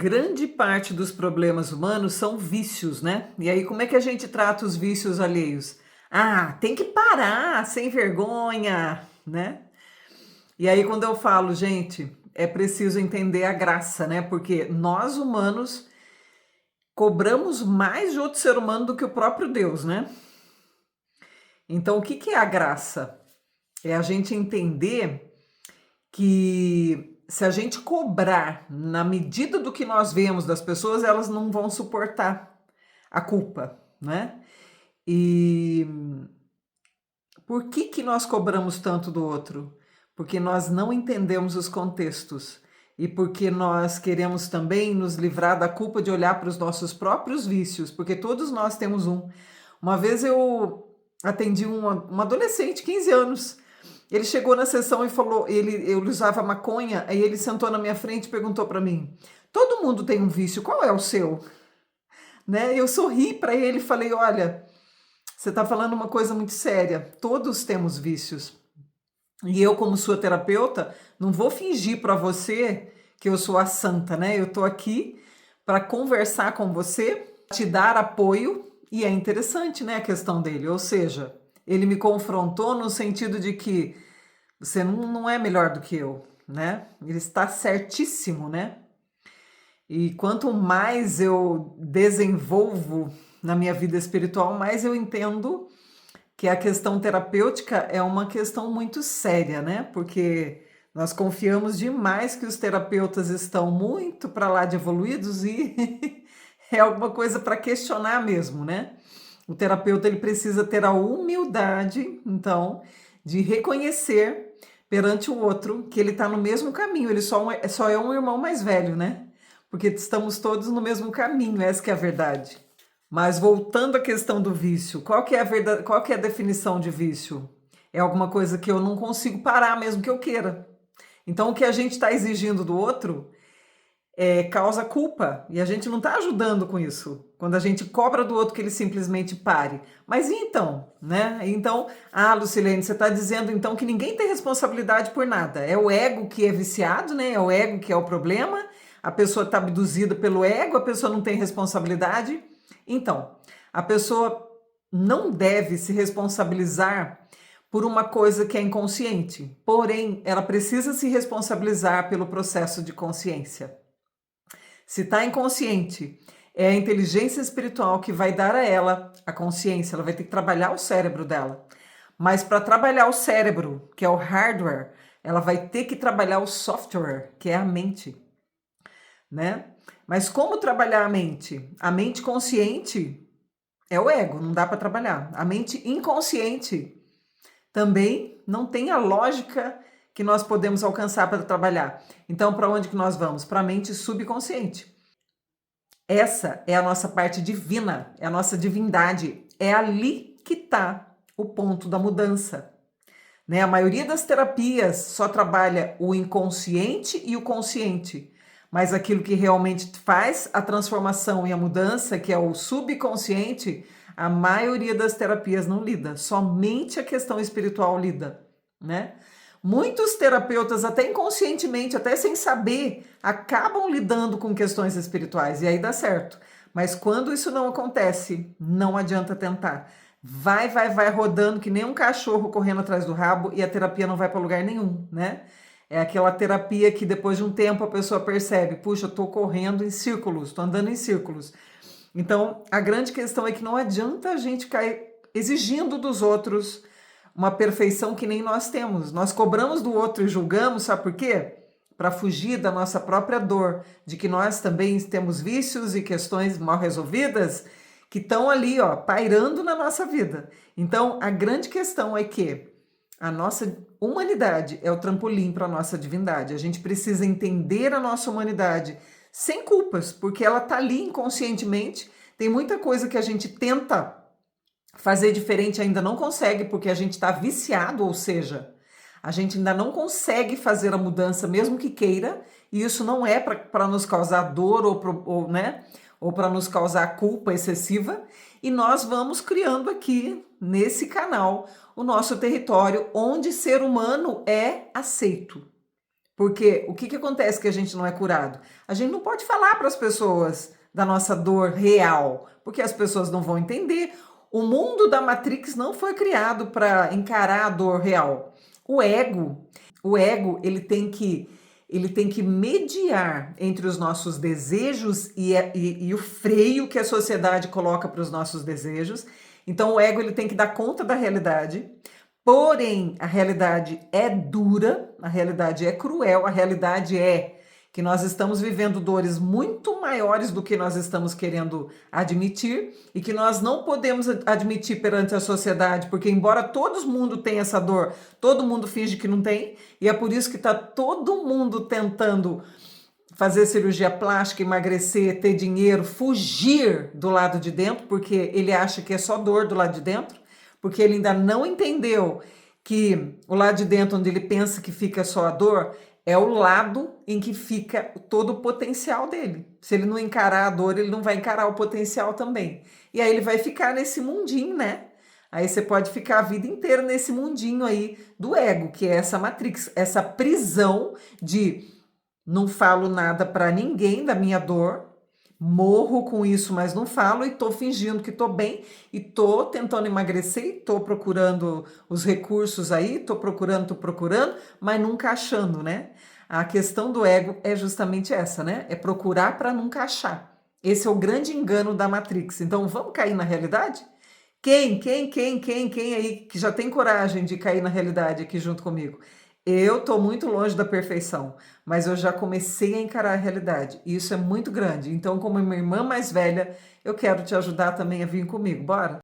Grande parte dos problemas humanos são vícios, né? E aí, como é que a gente trata os vícios alheios? Ah, tem que parar, sem vergonha, né? E aí, quando eu falo, gente, é preciso entender a graça, né? Porque nós humanos cobramos mais de outro ser humano do que o próprio Deus, né? Então, o que que é a graça? É a gente entender que se a gente cobrar na medida do que nós vemos das pessoas, elas não vão suportar a culpa, né? E por que que nós cobramos tanto do outro? Porque nós não entendemos os contextos e porque nós queremos também nos livrar da culpa de olhar para os nossos próprios vícios, porque todos nós temos um. Uma vez eu atendi um adolescente, 15 anos. Ele chegou na sessão e falou, ele usava maconha, aí ele sentou na minha frente e perguntou para mim: "Todo mundo tem um vício, qual é o seu?" Né? Eu sorri para ele e falei: "Olha, você está falando uma coisa muito séria. Todos temos vícios. E eu, como sua terapeuta, não vou fingir para você que eu sou a santa, né? Eu estou aqui para conversar com você, te dar apoio." E é interessante, né, a questão dele. Ou seja, ele me confrontou no sentido de que você não é melhor do que eu, né? Ele está certíssimo, né? E quanto mais eu desenvolvo na minha vida espiritual, mais eu entendo que a questão terapêutica é uma questão muito séria, né? Porque nós confiamos demais que os terapeutas estão muito para lá de evoluídos e é alguma coisa para questionar mesmo, né? O terapeuta ele precisa ter a humildade, então, de reconhecer perante o outro que ele está no mesmo caminho, ele só é um irmão mais velho, né? Porque estamos todos no mesmo caminho, essa que é a verdade. Mas voltando à questão do vício, qual que é a verdade, qual que é a definição de vício? É alguma coisa que eu não consigo parar mesmo que eu queira. Então o que a gente está exigindo do outro causa culpa e a gente não está ajudando com isso. Quando a gente cobra do outro que ele simplesmente pare. Mas e então, né? Então, Lucilene, você está dizendo então que ninguém tem responsabilidade por nada. É o ego que é viciado, né? É o ego que é o problema. A pessoa está abduzida pelo ego, a pessoa não tem responsabilidade. Então, a pessoa não deve se responsabilizar por uma coisa que é inconsciente. Porém, ela precisa se responsabilizar pelo processo de consciência. Se está inconsciente, é a inteligência espiritual que vai dar a ela a consciência, ela vai ter que trabalhar o cérebro dela. Mas para trabalhar o cérebro, que é o hardware, ela vai ter que trabalhar o software, que é a mente, né? Mas como trabalhar a mente? A mente consciente é o ego, não dá para trabalhar. A mente inconsciente também não tem a lógica que nós podemos alcançar para trabalhar. Então, para onde que nós vamos? Para a mente subconsciente. Essa é a nossa parte divina, é a nossa divindade. É ali que está o ponto da mudança. Né? A maioria das terapias só trabalha o inconsciente e o consciente, mas aquilo que realmente faz a transformação e a mudança, que é o subconsciente, a maioria das terapias não lida, somente a questão espiritual lida, né? Muitos terapeutas, até inconscientemente, até sem saber, acabam lidando com questões espirituais e aí dá certo. Mas quando isso não acontece, não adianta tentar. Vai rodando que nem um cachorro correndo atrás do rabo e a terapia não vai para lugar nenhum, né? É aquela terapia que depois de um tempo a pessoa percebe, puxa, eu tô correndo em círculos, tô andando em círculos. Então, a grande questão é que não adianta a gente cair exigindo dos outros uma perfeição que nem nós temos. Nós cobramos do outro e julgamos, sabe por quê? Para fugir da nossa própria dor, de que nós também temos vícios e questões mal resolvidas que estão ali, ó, pairando na nossa vida. Então, a grande questão é que a nossa humanidade é o trampolim para a nossa divindade. A gente precisa entender a nossa humanidade sem culpas, porque ela está ali inconscientemente. Tem muita coisa que a gente tenta fazer diferente, ainda não consegue, porque a gente está viciado, ou seja, a gente ainda não consegue fazer a mudança, mesmo que queira, e isso não é para nos causar dor né, ou para nos causar culpa excessiva, e nós vamos criando aqui, nesse canal, o nosso território onde ser humano é aceito. Porque o que que acontece que a gente não é curado? A gente não pode falar para as pessoas da nossa dor real, porque as pessoas não vão entender. O mundo da Matrix não foi criado para encarar a dor real. O ego, o ego, ele tem que mediar entre os nossos desejos e o freio que a sociedade coloca para os nossos desejos. Então o ego ele tem que dar conta da realidade. Porém, a realidade é dura, a realidade é cruel, a realidade é que nós estamos vivendo dores muito maiores do que nós estamos querendo admitir e que nós não podemos admitir perante a sociedade, porque embora todo mundo tenha essa dor, todo mundo finge que não tem, e é por isso que está todo mundo tentando fazer cirurgia plástica, emagrecer, ter dinheiro, fugir do lado de dentro, porque ele acha que é só dor do lado de dentro, porque ele ainda não entendeu que o lado de dentro, onde ele pensa que fica só a dor, é o lado em que fica todo o potencial dele. Se ele não encarar a dor, ele não vai encarar o potencial também. E aí ele vai ficar nesse mundinho, né? Aí você pode ficar a vida inteira nesse mundinho aí do ego, que é essa matrix, essa prisão de não falo nada para ninguém da minha dor, morro com isso, mas não falo e tô fingindo que tô bem e tô tentando emagrecer, e tô procurando os recursos aí, tô procurando, mas nunca achando, né? A questão do ego é justamente essa, né? É procurar para nunca achar. Esse é o grande engano da Matrix. Então vamos cair na realidade? Quem aí que já tem coragem de cair na realidade aqui junto comigo? Eu tô muito longe da perfeição, mas eu já comecei a encarar a realidade. E isso é muito grande. Então, como minha irmã mais velha, eu quero te ajudar também a vir comigo. Bora?